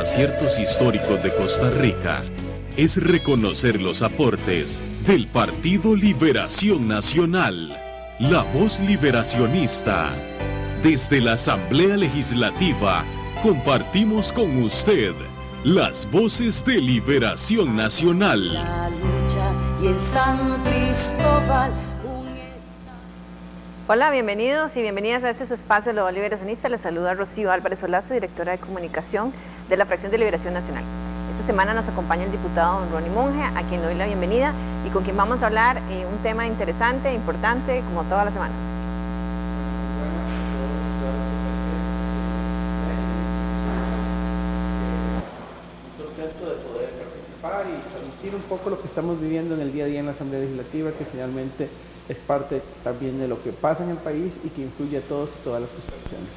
aciertos históricos de Costa Rica es reconocer los aportes del Partido Liberación Nacional, la voz liberacionista. Desde la Asamblea Legislativa compartimos con usted las voces de Liberación Nacional. La lucha y en San Cristóbal. Hola, bienvenidos y bienvenidas a este su espacio de la voz liberacionista. Les saluda Rocío Álvarez Solazo, directora de comunicación de la fracción de Liberación Nacional. Esta semana nos acompaña el diputado don Ronnie Monge, a quien le doy la bienvenida y con quien vamos a hablar un tema interesante, importante, como todas las semanas. Contento de poder participar y transmitir un poco lo que estamos viviendo en el día a día en la Asamblea Legislativa, que finalmente es parte también de lo que pasa en el país y que influye a todos y todas las costarricenses.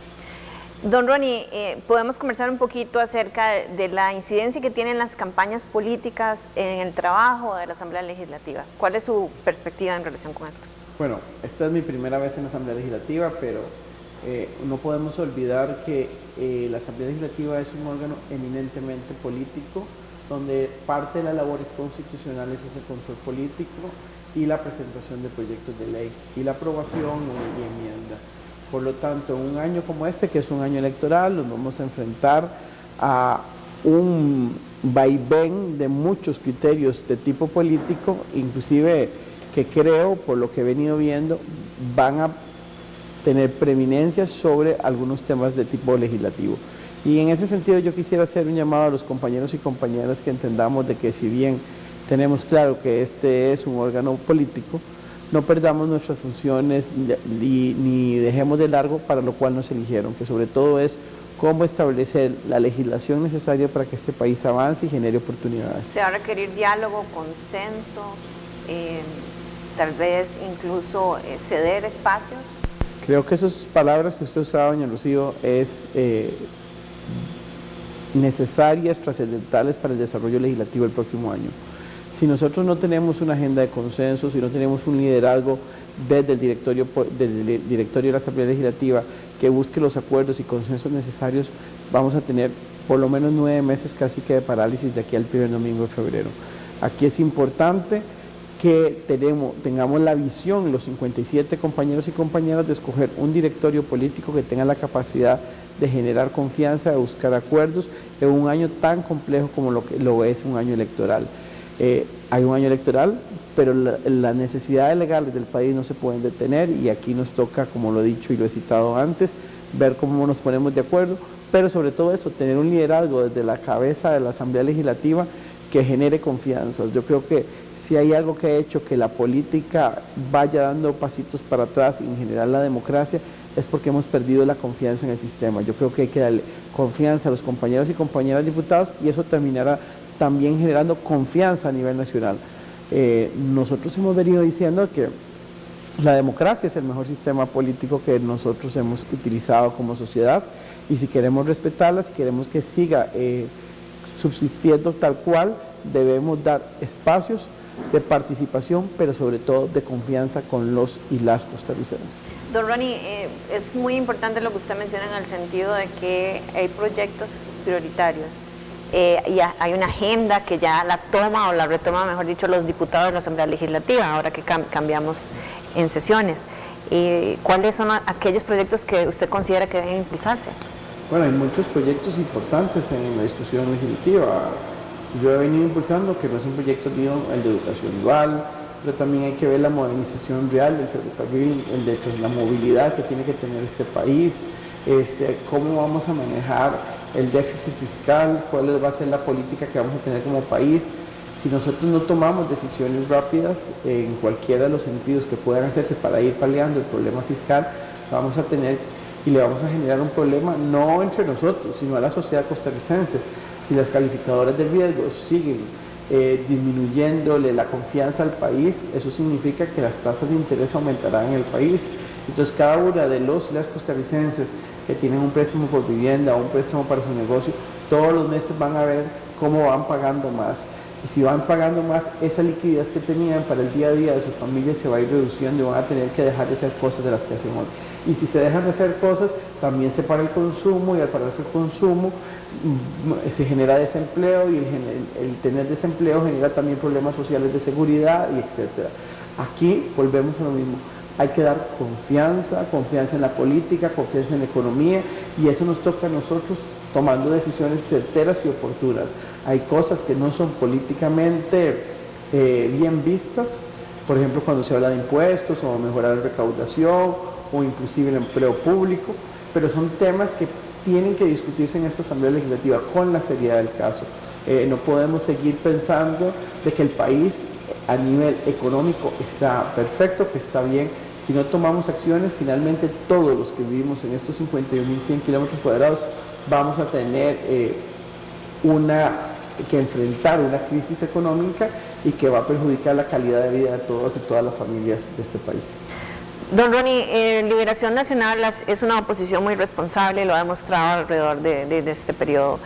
Don Ronnie, podemos conversar un poquito acerca de la incidencia que tienen las campañas políticas en el trabajo de la Asamblea Legislativa. ¿Cuál es su perspectiva en relación con esto? Bueno, esta es mi primera vez en la Asamblea Legislativa, pero no podemos olvidar que la Asamblea Legislativa es un órgano eminentemente político, donde parte de las labores constitucionales es el control político y la presentación de proyectos de ley y la aprobación y enmienda. Por lo tanto, en un año como este, que es un año electoral, nos vamos a enfrentar a un vaivén de muchos criterios de tipo político, inclusive que creo, por lo que he venido viendo, van a tener preeminencia sobre algunos temas de tipo legislativo. Y en ese sentido yo quisiera hacer un llamado a los compañeros y compañeras que entendamos de que si bien tenemos claro que este es un órgano político, no perdamos nuestras funciones ni dejemos de largo para lo cual nos eligieron, que sobre todo es cómo establecer la legislación necesaria para que este país avance y genere oportunidades. Se va a requerir diálogo, consenso, tal vez incluso ceder espacios. Creo que esas palabras que usted usaba, doña Rocío, es necesarias, trascendentales para el desarrollo legislativo del próximo año. Si nosotros no tenemos una agenda de consenso, si no tenemos un liderazgo desde el directorio de la Asamblea Legislativa que busque los acuerdos y consensos necesarios, vamos a tener por lo menos 9 meses casi que de parálisis de aquí al primer domingo de febrero. Aquí es importante que tengamos la visión, los 57 compañeros y compañeras, de escoger un directorio político que tenga la capacidad de generar confianza, de buscar acuerdos en un año tan complejo como lo es un año electoral. Hay un año electoral, pero las necesidades legales del país no se pueden detener y aquí nos toca, como lo he dicho y lo he citado antes, ver cómo nos ponemos de acuerdo, pero sobre todo eso, tener un liderazgo desde la cabeza de la Asamblea Legislativa que genere confianzas. Yo creo que si hay algo que ha hecho que la política vaya dando pasitos para atrás y en general la democracia, es porque hemos perdido la confianza en el sistema. Yo creo que hay que darle confianza a los compañeros y compañeras diputados y eso terminará también generando confianza a nivel nacional. Nosotros hemos venido diciendo que la democracia es el mejor sistema político que nosotros hemos utilizado como sociedad y si queremos respetarla, si queremos que siga subsistiendo tal cual, debemos dar espacios de participación, pero sobre todo de confianza con los y las costarricenses. Don Ronnie, es muy importante lo que usted menciona en el sentido de que hay proyectos prioritarios. Y hay una agenda que ya la toma o la retoma, mejor dicho, los diputados de la Asamblea Legislativa, ahora que cambiamos en sesiones. ¿Cuáles son aquellos proyectos que usted considera que deben impulsarse? Bueno, hay muchos proyectos importantes en la discusión legislativa. Yo he venido impulsando que no es un proyecto mío el de educación dual, pero también hay que ver la modernización real del ferrocarril, la movilidad que tiene que tener este país, cómo vamos a manejar el déficit fiscal, cuál va a ser la política que vamos a tener como país. Si nosotros no tomamos decisiones rápidas en cualquiera de los sentidos que puedan hacerse para ir paliando el problema fiscal, vamos a tener y le vamos a generar un problema no entre nosotros, sino a la sociedad costarricense. Si las calificadoras de riesgo siguen disminuyéndole la confianza al país, eso significa que las tasas de interés aumentarán en el país. Entonces cada una de los y las costarricenses que tienen un préstamo por vivienda o un préstamo para su negocio, todos los meses van a ver cómo van pagando más. Y si van pagando más, esa liquidez que tenían para el día a día de sus familias se va a ir reduciendo y van a tener que dejar de hacer cosas de las que hacen hoy. Y si se dejan de hacer cosas, también se para el consumo, y al pararse el consumo se genera desempleo, y el tener desempleo genera también problemas sociales de seguridad, y etcétera. Aquí volvemos a lo mismo. Hay que dar confianza en la política, confianza en la economía, y eso nos toca a nosotros tomando decisiones certeras y oportunas. Hay cosas que no son políticamente bien vistas, por ejemplo, cuando se habla de impuestos o mejorar la recaudación o inclusive el empleo público, pero son temas que tienen que discutirse en esta Asamblea Legislativa con la seriedad del caso. No podemos seguir pensando de que el país a nivel económico está perfecto, que está bien. Si no tomamos acciones, finalmente todos los que vivimos en estos 51.100 kilómetros cuadrados vamos a tener que enfrentar una crisis económica y que va a perjudicar la calidad de vida de todos y todas las familias de este país. Don Ronnie, Liberación Nacional es una oposición muy responsable, lo ha demostrado alrededor de este periodo.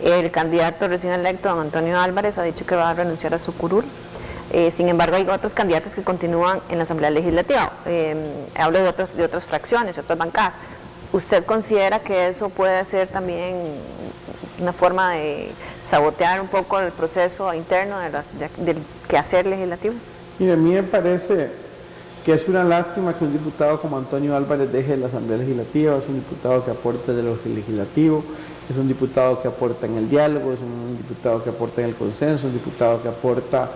El candidato recién electo, don Antonio Álvarez, ha dicho que va a renunciar a su curul. Sin embargo, hay otros candidatos que continúan en la Asamblea Legislativa. Hablo de otras fracciones, otras bancadas. ¿Usted considera que eso puede ser también una forma de sabotear un poco el proceso interno del quehacer legislativo? Mira, a mí me parece que es una lástima que un diputado como Antonio Álvarez deje la Asamblea Legislativa. Es un diputado que aporta de lo legislativo, es un diputado que aporta en el diálogo, es un diputado que aporta en el consenso, un diputado que aporta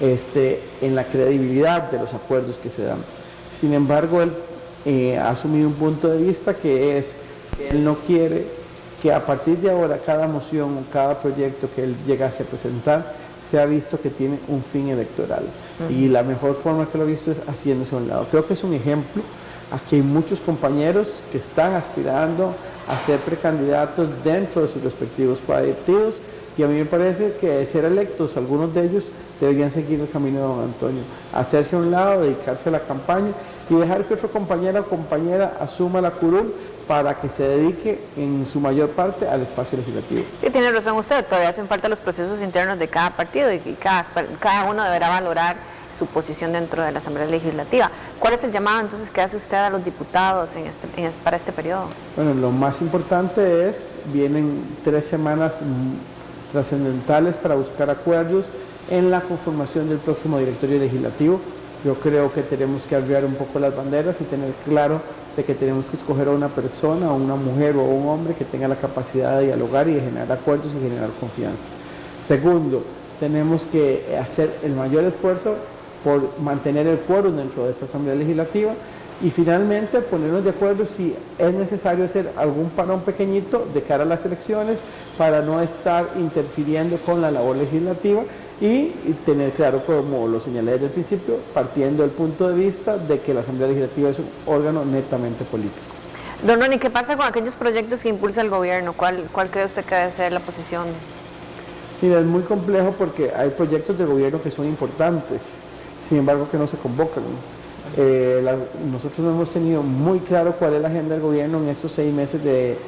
en la credibilidad de los acuerdos que se dan. Sin embargo, él ha asumido un punto de vista que es que él no quiere que a partir de ahora cada moción o cada proyecto que él llegase a presentar sea visto que tiene un fin electoral. Y la mejor forma que lo he visto es haciéndose a un lado. Creo que es un ejemplo. Aquí hay muchos compañeros que están aspirando a ser precandidatos dentro de sus respectivos partidos, y a mí me parece que de ser electos, algunos de ellos deberían seguir el camino de don Antonio, hacerse a un lado, dedicarse a la campaña y dejar que otro compañero o compañera asuma la curul para que se dedique en su mayor parte al espacio legislativo. Sí, tiene razón usted, todavía hacen falta los procesos internos de cada partido y cada uno deberá valorar su posición dentro de la Asamblea Legislativa. ¿Cuál es el llamado entonces que hace usted a los diputados para este periodo? Bueno, lo más importante vienen 3 semanas trascendentales para buscar acuerdos en la conformación del próximo directorio legislativo. Yo creo que tenemos que arriar un poco las banderas y tener claro de que tenemos que escoger a una persona, o una mujer o un hombre que tenga la capacidad de dialogar y de generar acuerdos y generar confianza. Segundo, tenemos que hacer el mayor esfuerzo por mantener el quórum dentro de esta Asamblea Legislativa, y finalmente ponernos de acuerdo si es necesario hacer algún parón pequeñito de cara a las elecciones para no estar interfiriendo con la labor legislativa, y tener claro, como lo señalé desde el principio, partiendo del punto de vista de que la Asamblea Legislativa es un órgano netamente político. Don Ronnie, ¿qué pasa con aquellos proyectos que impulsa el gobierno? ¿Cuál cree usted que debe ser la posición? Mira, es muy complejo porque hay proyectos de gobierno que son importantes, sin embargo que no se convocan. Nosotros no hemos tenido muy claro cuál es la agenda del gobierno en estos 6 meses de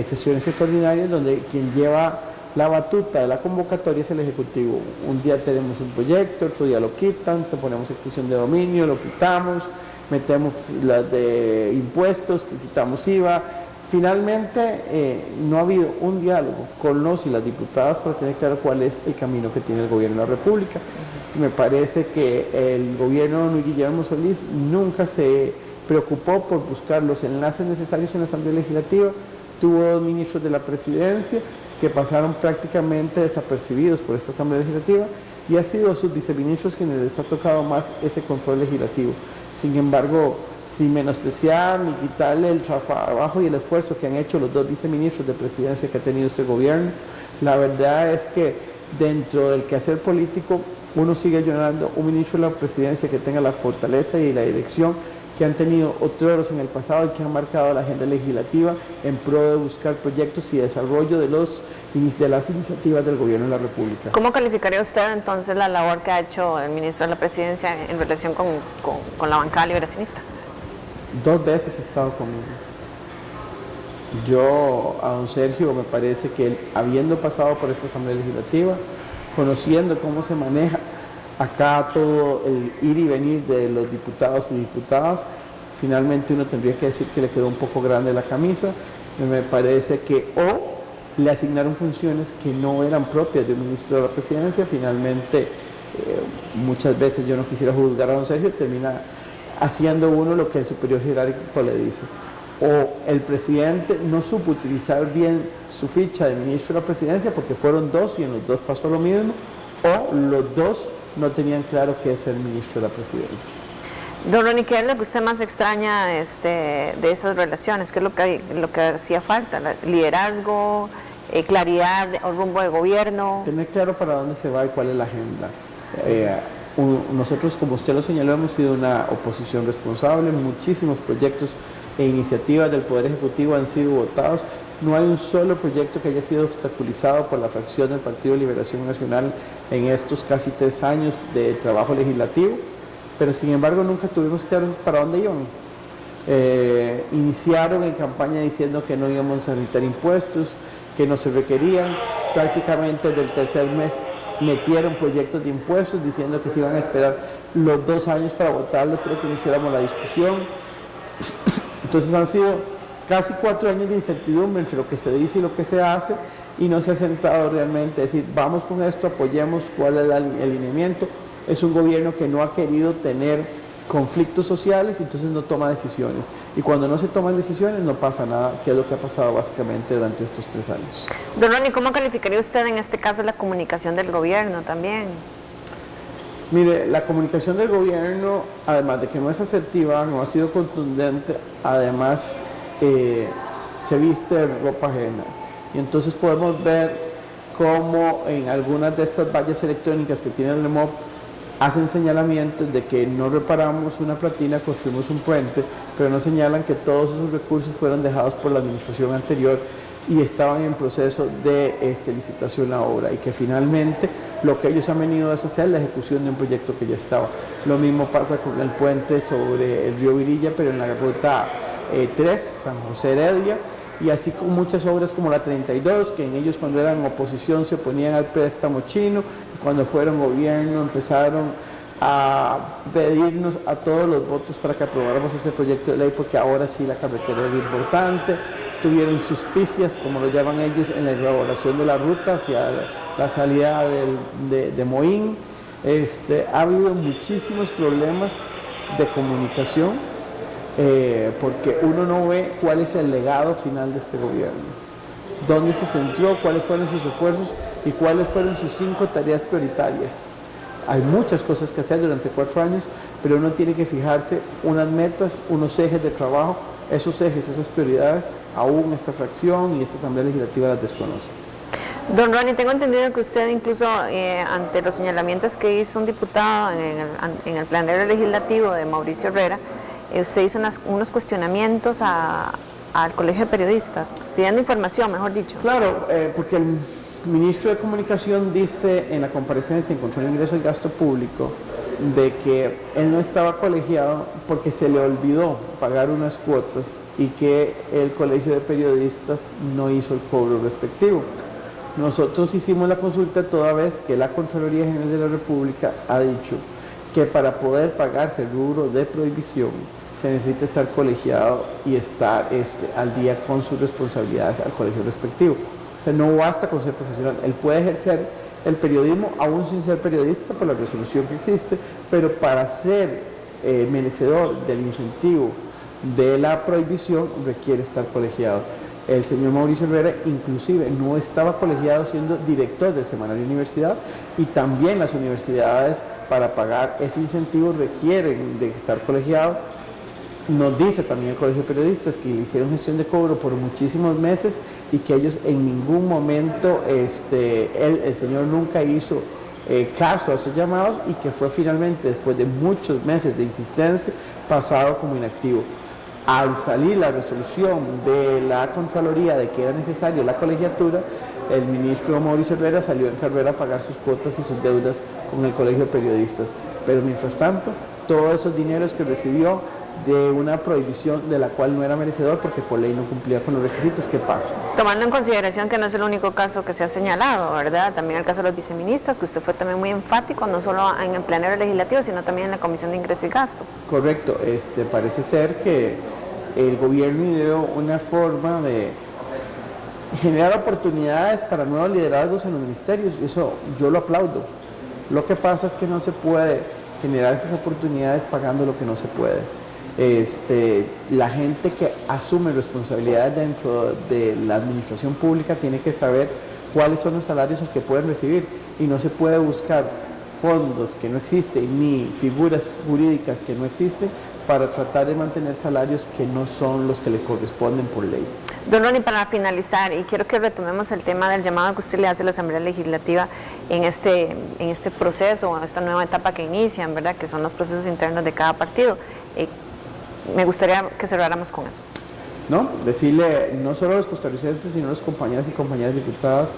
sesiones extraordinarias, donde quien lleva la batuta de la convocatoria es el Ejecutivo. Un día tenemos un proyecto, otro día lo quitan, te ponemos extinción de dominio, lo quitamos, metemos las de impuestos, quitamos IVA. Finalmente no ha habido un diálogo con los y las diputadas para tener claro cuál es el camino que tiene el gobierno de la República. Me parece que el gobierno de Luis Guillermo Solís nunca se preocupó por buscar los enlaces necesarios en la Asamblea Legislativa. Tuvo 2 ministros de la Presidencia que pasaron prácticamente desapercibidos por esta Asamblea Legislativa, y ha sido a sus viceministros quienes les ha tocado más ese control legislativo. Sin embargo, sin menospreciar ni quitarle el trabajo y el esfuerzo que han hecho los 2 viceministros de Presidencia que ha tenido este gobierno, la verdad es que dentro del quehacer político uno sigue llorando un ministro de la Presidencia que tenga la fortaleza y la dirección que han tenido otros en el pasado y que han marcado la agenda legislativa en pro de buscar proyectos y desarrollo de las iniciativas del gobierno de la República. ¿Cómo calificaría usted entonces la labor que ha hecho el ministro de la Presidencia en relación con la bancada liberacionista? 2 veces ha estado conmigo. Yo, a don Sergio, me parece que él, habiendo pasado por esta Asamblea Legislativa, conociendo cómo se maneja acá todo el ir y venir de los diputados y diputadas, finalmente uno tendría que decir que le quedó un poco grande la camisa. Me parece que o le asignaron funciones que no eran propias de un ministro de la presidencia. Finalmente, muchas veces, yo no quisiera juzgar a don Sergio, termina haciendo uno lo que el superior jerárquico le dice. O el presidente no supo utilizar bien su ficha de ministro de la presidencia, porque fueron dos y en los dos pasó lo mismo, o los dos no tenían claro qué es ser ministro de la presidencia. Don Ronnie, ¿qué es lo que usted más extraña de esas relaciones? ¿Qué es lo que hacía falta? ¿Liderazgo, claridad o rumbo de gobierno? Tener claro para dónde se va y cuál es la agenda. Nosotros, como usted lo señaló, hemos sido una oposición responsable. Muchísimos proyectos e iniciativas del Poder Ejecutivo han sido votados. No hay un solo proyecto que haya sido obstaculizado por la fracción del Partido de Liberación Nacional en estos casi 3 años de trabajo legislativo. Pero sin embargo nunca tuvimos claro para dónde iban. Iniciaron en campaña diciendo que no íbamos a retirar impuestos, que no se requerían. Prácticamente desde el tercer mes metieron proyectos de impuestos diciendo que se iban a esperar los 2 años para votarlos, pero que iniciáramos la discusión. Entonces han sido casi 4 años de incertidumbre entre lo que se dice y lo que se hace, y no se ha sentado realmente a decir, vamos con esto, apoyemos cuál es el alineamiento. Es un gobierno que no ha querido tener conflictos sociales, entonces no toma decisiones. Y cuando no se toman decisiones no pasa nada, que es lo que ha pasado básicamente durante estos 3 años. Don Ronnie, ¿cómo calificaría usted en este caso la comunicación del gobierno también? Mire, la comunicación del gobierno, además de que no es asertiva, no ha sido contundente, además se viste de ropa ajena. Y entonces podemos ver cómo en algunas de estas vallas electrónicas que tiene el REMOP hacen señalamientos de que no reparamos una platina, construimos un puente, pero no señalan que todos esos recursos fueron dejados por la administración anterior y estaban en proceso de licitación la obra, y que finalmente lo que ellos han venido a hacer es la ejecución de un proyecto que ya estaba. Lo mismo pasa con el puente sobre el río Virilla, pero en la ruta 3, San José Heredia, y así con muchas obras como la 32, que en ellos cuando eran oposición se oponían al préstamo chino, y cuando fueron gobierno empezaron a pedirnos a todos los votos para que aprobáramos ese proyecto de ley, porque ahora sí la carretera era importante. Tuvieron sus pifias, como lo llaman ellos, en la elaboración de la ruta hacia la salida de Moín. Ha habido muchísimos problemas de comunicación, porque uno no ve cuál es el legado final de este gobierno, dónde se centró, cuáles fueron sus esfuerzos y cuáles fueron sus 5 tareas prioritarias. Hay muchas cosas que hacer durante 4 años, pero uno tiene que fijarse unas metas, unos ejes de trabajo. Esos ejes, esas prioridades, aún esta fracción y esta Asamblea Legislativa las desconoce. Don Ronnie, tengo entendido que usted incluso ante los señalamientos que hizo un diputado en el plenario legislativo de Mauricio Herrera, usted hizo unos cuestionamientos al Colegio de Periodistas, pidiendo información, mejor dicho. Claro, porque el ministro de Comunicación dice en la comparecencia en control de ingreso y gasto público de que él no estaba colegiado porque se le olvidó pagar unas cuotas y que el Colegio de Periodistas no hizo el cobro respectivo. Nosotros hicimos la consulta toda vez que la Contraloría General de la República ha dicho que para poder pagarse el rubro de prohibición se necesita estar colegiado y estar al día con sus responsabilidades al colegio respectivo. O sea, no basta con ser profesional, él puede ejercer el periodismo aún sin ser periodista por la resolución que existe, pero para ser merecedor del incentivo de la prohibición requiere estar colegiado. El señor Mauricio Herrera inclusive no estaba colegiado siendo director del semanario Universidad, y también las universidades para pagar ese incentivo requieren de estar colegiado. Nos dice también el Colegio de Periodistas que le hicieron gestión de cobro por muchísimos meses y que ellos en ningún momento, el señor nunca hizo caso a esos llamados, y que fue finalmente, después de muchos meses de insistencia, pasado como inactivo. Al salir la resolución de la Contraloría de que era necesario la colegiatura, el ministro Mauricio Herrera salió en carrera a pagar sus cuotas y sus deudas con el Colegio de Periodistas. Pero mientras tanto, todos esos dineros que recibió de una prohibición de la cual no era merecedor porque por ley no cumplía con los requisitos. ¿Qué pasa? Tomando en consideración que no es el único caso que se ha señalado, ¿verdad? También el caso de los viceministros, que usted fue también muy enfático, no solo en el plenero legislativo, sino también en la Comisión de Ingreso y Gasto. Correcto, parece ser que el gobierno ideó una forma de generar oportunidades para nuevos liderazgos en los ministerios, eso yo lo aplaudo. Lo que pasa es que no se puede generar esas oportunidades pagando lo que no se puede. La gente que asume responsabilidades dentro de la administración pública tiene que saber cuáles son los salarios que pueden recibir y no se puede buscar fondos que no existen ni figuras jurídicas que no existen para tratar de mantener salarios que no son los que le corresponden por ley. Don Ronnie, para finalizar, y quiero que retomemos el tema del llamado que usted le hace a la Asamblea Legislativa en este proceso, en esta nueva etapa que inician, ¿verdad? Que son los procesos internos de cada partido. Me gustaría que cerráramos con eso. No, decirle no solo a los costarricenses, sino a los compañeros y compañeras diputadas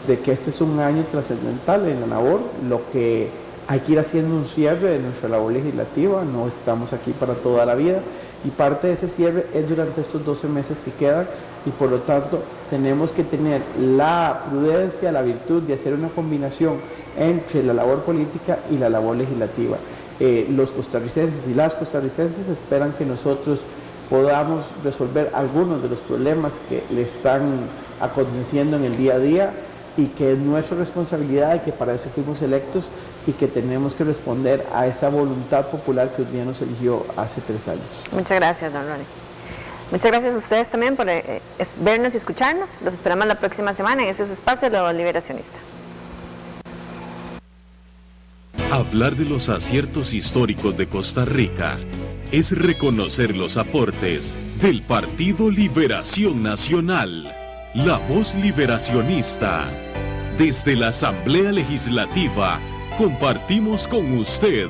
de que este es un año trascendental en la labor, lo que hay que ir haciendo un cierre de nuestra labor legislativa, no estamos aquí para toda la vida y parte de ese cierre es durante estos 12 meses que quedan y por lo tanto tenemos que tener la prudencia, la virtud de hacer una combinación entre la labor política y la labor legislativa. Los costarricenses y las costarricenses esperan que nosotros podamos resolver algunos de los problemas que le están aconteciendo en el día a día y que es nuestra responsabilidad y que para eso fuimos electos y que tenemos que responder a esa voluntad popular que un día nos eligió hace 3 años. Muchas gracias, don Ronnie. Muchas gracias a ustedes también por vernos y escucharnos. Los esperamos la próxima semana en este su espacio de La Voz Liberacionista. Hablar de los aciertos históricos de Costa Rica es reconocer los aportes del Partido Liberación Nacional, la voz liberacionista. Desde la Asamblea Legislativa compartimos con usted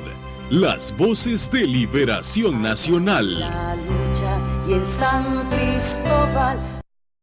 las voces de Liberación Nacional. La lucha y en San Cristóbal